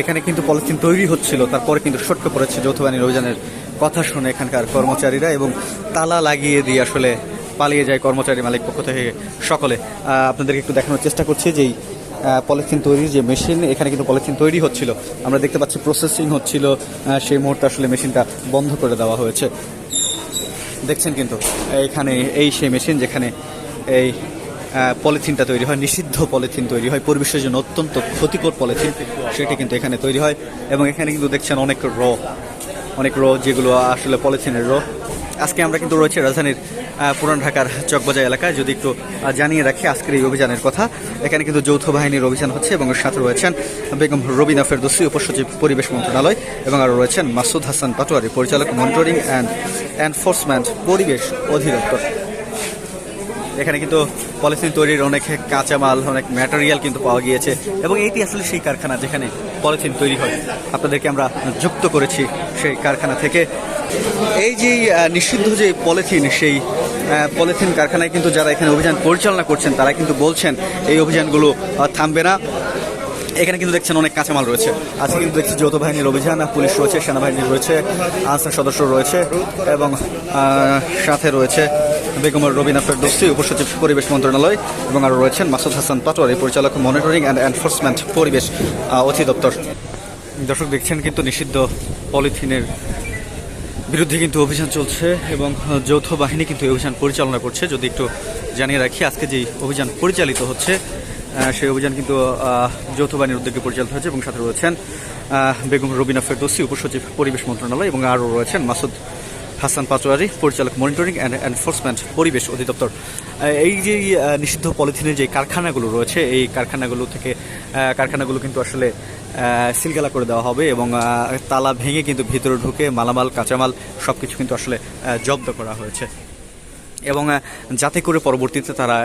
এখানে কিন্তু পলিথিন তৈরি হচ্ছিল, তারপরে কিন্তু সটকে পড়েছে যৌথ বাহিনীর অভিযানের কথা শুনে এখানকার কর্মচারীরা, এবং তালা লাগিয়ে দিয়ে আসলে পালিয়ে যায় কর্মচারী মালিক পক্ষ থেকে সকলে। আপনাদেরকে একটু দেখানোর চেষ্টা করছি যেই পলিথিন তৈরির যে মেশিন, এখানে কিন্তু পলিথিন তৈরি হচ্ছিল, আমরা দেখতে পাচ্ছি প্রসেসিং হচ্ছিল, সেই মুহূর্তে আসলে মেশিনটা বন্ধ করে দেওয়া হয়েছে। দেখছেন কিন্তু এইখানে এই সেই মেশিন যেখানে এই পলিথিনটা তৈরি হয়, নিষিদ্ধ পলিথিন তৈরি হয়, পরিবেশের জন্য অত্যন্ত ক্ষতিকর পলিথিন, সেটি কিন্তু এখানে তৈরি হয়। এবং এখানে কিন্তু দেখছেন অনেক র যেগুলো আসলে পলিথিনের র। আজকে আমরা কিন্তু রয়েছে রাজধানীর পুরান ঢাকার চকবাজার এলাকায়। যদি একটু জানিয়ে রাখি আজকের এই অভিযানের কথা, এখানে কিন্তু যৌথ বাহিনীর অভিযান হচ্ছে এবং সাথে রয়েছেন বেগম রবিনা ফেরদৌসী, উপসচিব পরিবেশ মন্ত্রণালয়, এবং আরও রয়েছেন মাসুদ হাসান পাটোয়ারি, পরিচালক মনিটরিং অ্যান্ড এনফোর্সমেন্ট পরিবেশ অধিদপ্তর। এখানে কিন্তু পলিথিন তৈরির অনেক কাঁচামাল, অনেক ম্যাটেরিয়াল কিন্তু পাওয়া গিয়েছে, এবং এইটি আসলে সেই কারখানা যেখানে পলিথিন তৈরি হয়। আপনাদেরকে আমরা যুক্ত করেছি সেই কারখানা থেকে। এই যে নিষিদ্ধ যে পলিথিন, সেই পলিথিন কারখানায় কিন্তু যারা এখানে অভিযান পরিচালনা করছেন তারা কিন্তু বলছেন এই অভিযানগুলো থামবে না। এখানে কিন্তু দেখছেন অনেক কাঁচামাল রয়েছে। আজকে কিন্তু দেখছি যৌথ বাহিনীর অভিযান, পুলিশ রয়েছে, সেনাবাহিনী রয়েছে, আনসার সদস্য রয়েছে, এবং সাথে রয়েছে বেগম রবিনা ফেরদৌসী, উপসচিব পরিবেশ মন্ত্রণালয়, এবং আরও রয়েছেন মাসুদ হাসান পাটোয়ারি, পরিচালক মনিটরিং অ্যান্ড এনফোর্সমেন্ট পরিবেশ অধিদপ্তর। দর্শক দেখছেন কিন্তু নিষিদ্ধ পলিথিনের বিরুদ্ধে কিন্তু অভিযান চলছে, এবং যৌথ বাহিনী কিন্তু এই অভিযান পরিচালনা করছে। যদি একটু জানিয়ে রাখি আজকে যেই অভিযান পরিচালিত হচ্ছে সেই অভিযান কিন্তু যৌথ বাহিনীর উদ্যোগে পরিচালিত হচ্ছে, এবং সাথে রয়েছেন বেগম রবিনা ফেরদৌসী, উপসচিব পরিবেশ মন্ত্রণালয়, এবং আরও রয়েছেন মাসুদ হাসান পাটোয়ারি, পরিচালক মনিটরিং অ্যান্ড এনফোর্সমেন্ট পরিবেশ অধিদপ্তর। এই যে নিষিদ্ধ পলিথিনের যে কারখানাগুলো রয়েছে, এই কারখানাগুলো কিন্তু আসলে সিলগালা করে দেওয়া হবে, এবং তালা ভেঙে কিন্তু ভিতরে ঢুকে মালামাল, কাঁচামাল সব কিছু কিন্তু আসলে জব্দ করা হয়েছে, এবং যাতে করে পরবর্তীতে তারা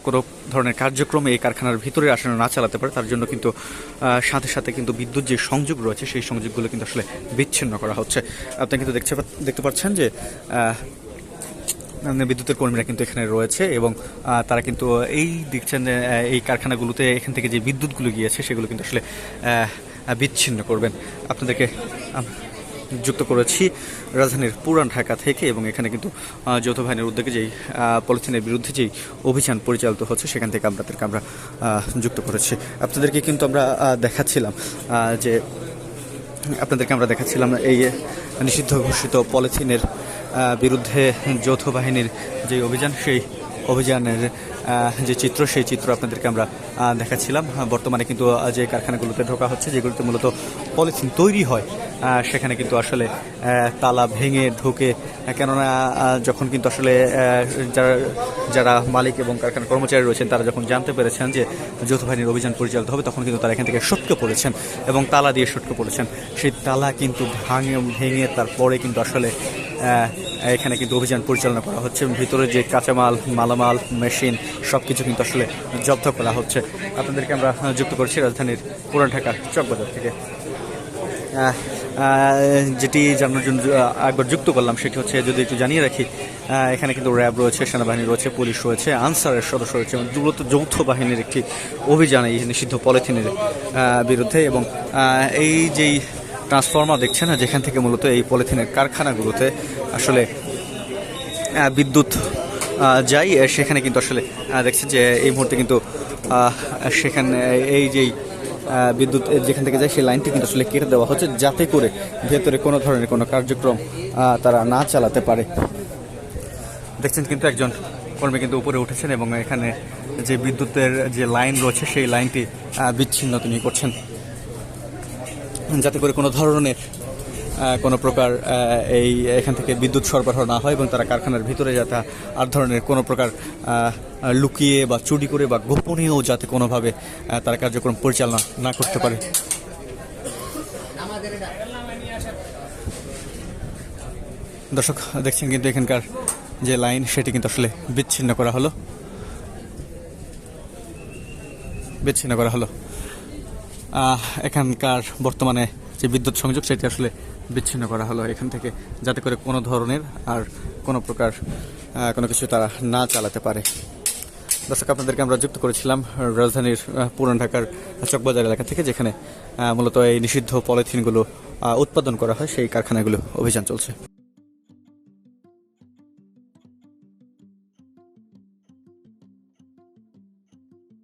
কোনো ধরনের কার্যক্রম এই কারখানার ভিতরে আসলে না চালাতে পারে, তার জন্য কিন্তু সাথে সাথে কিন্তু বিদ্যুৎ যে সংযোগ রয়েছে সেই সংযোগগুলো কিন্তু আসলে বিচ্ছিন্ন করা হচ্ছে। আপনি কিন্তু দেখতে পাচ্ছেন যে বিদ্যুতের কর্মীরা কিন্তু এখানে রয়েছে, এবং তারা কিন্তু এই দেখছেন এই কারখানাগুলোতে এখান থেকে যে বিদ্যুৎগুলো গিয়েছে সেগুলো কিন্তু আসলে বিচ্ছিন্ন করবেন। আপনাদেরকে যুক্ত করেছি রাজধানীর পুরান ঢাকা থেকে, এবং এখানে কিন্তু যৌথ বাহিনীর উদ্যোগে যেই পলিথিনের বিরুদ্ধে যেই অভিযান পরিচালিত হচ্ছে সেখান থেকে আমরা যুক্ত করেছি। আপনাদেরকে কিন্তু আমরা দেখাচ্ছিলাম এই নিষিদ্ধ ঘোষিত পলিথিনের বিরুদ্ধে যৌথ বাহিনীর যে অভিযান, সেই অভিযানের যে চিত্র, সেই চিত্র আপনাদেরকে আমরা দেখাচ্ছিলাম। বর্তমানে কিন্তু যে কারখানাগুলোতে ঢোকা হচ্ছে, যেগুলোতে মূলত পলিথিন তৈরি হয়, সেখানে কিন্তু আসলে তালা ভেঙে ঢুকে, কেননা যখন কিন্তু আসলে যারা মালিক এবং কারখানার কর্মচারী রয়েছেন তারা যখন জানতে পেরেছেন যে যৌথ বাহিনীর অভিযান পরিচালিত হবে, তখন কিন্তু তারা এখান থেকে সটকে পড়েছেন এবং তালা দিয়ে সটকে পড়েছেন। সেই তালা কিন্তু ভেঙে তারপরে কিন্তু আসলে এখানে কিন্তু অভিযান পরিচালনা করা হচ্ছে। ভিতরে যে কাঁচামাল, মালামাল, মেশিন সব কিছু কিন্তু আসলে জব্দ করা হচ্ছে। আপনাদেরকে আমরা যুক্ত করছি রাজধানীর পুরান ঢাকার চকবাজার থেকে। যেটি জানানোর জন্য একবার যুক্ত করলাম সেটি হচ্ছে, যদি একটু জানিয়ে রাখি, এখানে কিন্তু র্যাব রয়েছে, সেনাবাহিনী রয়েছে, পুলিশ রয়েছে, আনসারের সদস্য রয়েছে, মূলত যৌথ বাহিনীর একটি অভিযান এই নিষিদ্ধ পলিথিনের বিরুদ্ধে। এবং এই যেই ট্রান্সফর্মার দেখছেন, যেখান থেকে মূলত এই পলিথিনের কারখানাগুলোতে আসলে বিদ্যুৎ যায়, সেখানে কিন্তু আসলে দেখছেন যে এই মুহূর্তে কিন্তু সেখানে এই যেই বিদ্যুৎ যেখান থেকে যায় সেই লাইনটি কিন্তু আসলে কেটে দেওয়া হচ্ছে, যাতে করে ভেতরে কোনো ধরনের কোনো কার্যক্রম তারা না চালাতে পারে। দেখছেন কিন্তু একজন কর্মী কিন্তু উপরে উঠেছেন, এবং এখানে যে বিদ্যুতের যে লাইন রয়েছে সেই লাইনটি বিচ্ছিন্ন তিনি করছেন, যাতে করে কোনো ধরনের কোনো প্রকার এখান থেকে বিদ্যুৎ সরবরাহ না হয়, এবং তারা কারখানার ভিতরে যাতে আর ধরনের কোনো প্রকার লুকিয়ে বা চুরি করে বা গোপনীয় যাতে কোনোভাবে তারা কার্যক্রম পরিচালনা না করতে পারে। দর্শক দেখছেন কিন্তু এখানকার যে লাইন সেটি কিন্তু আসলে বিচ্ছিন্ন করা হলো। এখানকার বর্তমানে যে বিদ্যুৎ সংযোগ সেটি আসলে বিচ্ছিন্ন করা হলো এখান থেকে, যাতে করে কোনো ধরনের আর কোনো প্রকার কোনো কিছু তারা না চালাতে পারে। দর্শক, আপনাদেরকে আমরা যুক্ত করেছিলাম রাজধানীর পুরান ঢাকার চকবাজার এলাকা থেকে, যেখানে মূলত এই নিষিদ্ধ পলিথিনগুলো উৎপাদন করা হয়, সেই কারখানাগুলো অভিযান চলছে।